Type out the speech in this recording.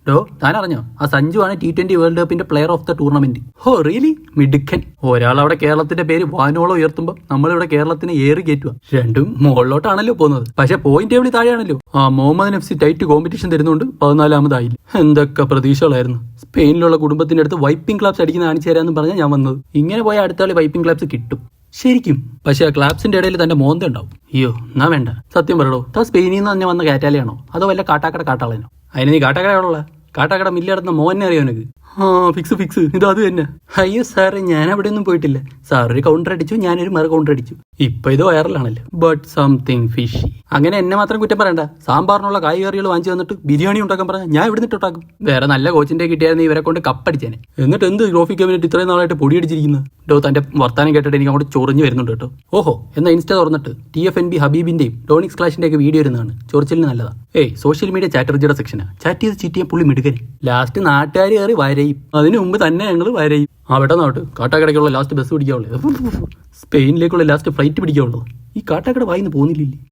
ഡോ താൻ അറിഞ്ഞോ ആ സഞ്ജു ആണ് T20 വേൾഡ് കപ്പിന്റെ പ്ലെയർ ഓഫ് ദ ടൂർണമെന്റ്. ഹോ റിയലി മിടുക്കൻ. ഒരാൾ അവിടെ കേരളത്തിന്റെ പേര് വാനോളം ഉയർത്തുമ്പോൾ നമ്മളിവിടെ കേരളത്തിന് ഏറി കയറ്റുക. രണ്ടും മുകളിലോട്ടാണല്ലോ പോകുന്നത്. പക്ഷെ പോയിന്റ് ടേബിൾ താഴെയാണല്ലോ. മുഹമ്മദൻ FC ടൈറ്റ് കോമ്പറ്റീഷൻ തരുന്നുണ്ട് 14ാമതായില്ല. എന്തൊക്കെ പ്രതീക്ഷകളായിരുന്നു. സ്പെയിനിലുള്ള കുടുംബത്തിന്റെ അടുത്ത് വൈപ്പിംഗ് ക്ലാബ്സ് അടിക്കുന്ന കാണിച്ചു തരാമെന്ന് പറഞ്ഞാൽ ഞാൻ വന്നത്. ഇങ്ങനെ പോയ അടുത്ത കളി വൈപ്പിംഗ് ക്ലാബ്സ് കിട്ടും ശരിക്കും. പക്ഷെ ആ ക്ലാബ്സിന്റെ ഇടയിൽ തന്റെ മോന്ത ഉണ്ടാവും. അയ്യോ എന്നാ വേണ്ട. സത്യം പറയടോ, താ സ്പെയിനിൽ നിന്ന് തന്നെ വന്ന കാറ്റാലയാണോ അതോ വല്ല കാട്ടാക്കട കാട്ടാളനോ? അതിന് നീ കാട്ടാക്കടയുള്ള കാട്ടാക്കട മില്ലടന്ന മോനെ അറിയോ എനിക്ക്? ഫിക്സ് ഇത് അത് തന്നെ. അയ്യോ സാറ്, ഞാൻ അവിടെ ഒന്നും പോയിട്ടില്ല. സാർ ഒരു കൗണ്ടർ അടിച്ചു, ഞാനൊരു മറു കൗണ്ടർ അടിച്ചു. ഇപ്പൊ ഇത് വൈറലാണല്ലോ. But something fishy. അങ്ങനെ എന്നെ മാത്രം കുറ്റം പറയണ്ട. സാമ്പാറിനുള്ള കായ്കറികൾ വാങ്ങിച്ചു വന്നിട്ട് ബിരിയാണി ഉണ്ടാക്കാൻ പറഞ്ഞാൽ ഞാൻ ഇവിടെ നിന്നിട്ട് ഉണ്ടാക്കും. വേറെ നല്ല കോച്ചിന്റെ കിട്ടിയായിരുന്നു ഇവരെ കൊണ്ട് കപ്പടിച്ചേനെ. എന്നിട്ട് എന്ത് ട്രോഫി ക്യാബിനറ്റ് ഇത്രയും നാളായിട്ട് പൊടിയടിച്ചിരിക്കുന്നത്? ഡോ തന്റെ വർത്താനം കേട്ടിട്ട് എനിക്ക് അങ്ങോട്ട് ചൊറിഞ്ഞു വരുന്നുണ്ട് കേട്ടോ. ഓഹോ, എന്നാ ഇൻസ്റ്റ തുറന്നിട്ട് TFNB ഹബീബിന്റെയും ഡോണിക്സ് ക്ലാഷിന്റെ ഒക്കെ വീഡിയോ ഇരുന്നതാണ്. ചൊറിച്ചിലിന് നല്ലതാ. സോഷ്യൽ മീഡിയ ചാറ്റർജിയുടെ സെക്ഷനാ. ചാറ്റ് ചെയ്ത് ചീറ്റിയ പുള്ളി മിടുക്കൻ. ലാസ്റ്റ് നാട്ടുകാർ കയറി വരയും. അതിനു മുമ്പ് തന്നെ ഞങ്ങൾ വരയും. അവിടെ നോട്ട് കാട്ടാക്കടയ്ക്കുള്ള ലാസ്റ്റ് ബസ് പിടിക്കാവുള്ളത്, സ്പെയിനിലേക്കുള്ള ലാസ്റ്റ് ഫ്ലൈറ്റ് പിടിക്കാവുള്ളത്. ഈ കാട്ടാക്കട വായിന്ന് പോകുന്നില്ലേ?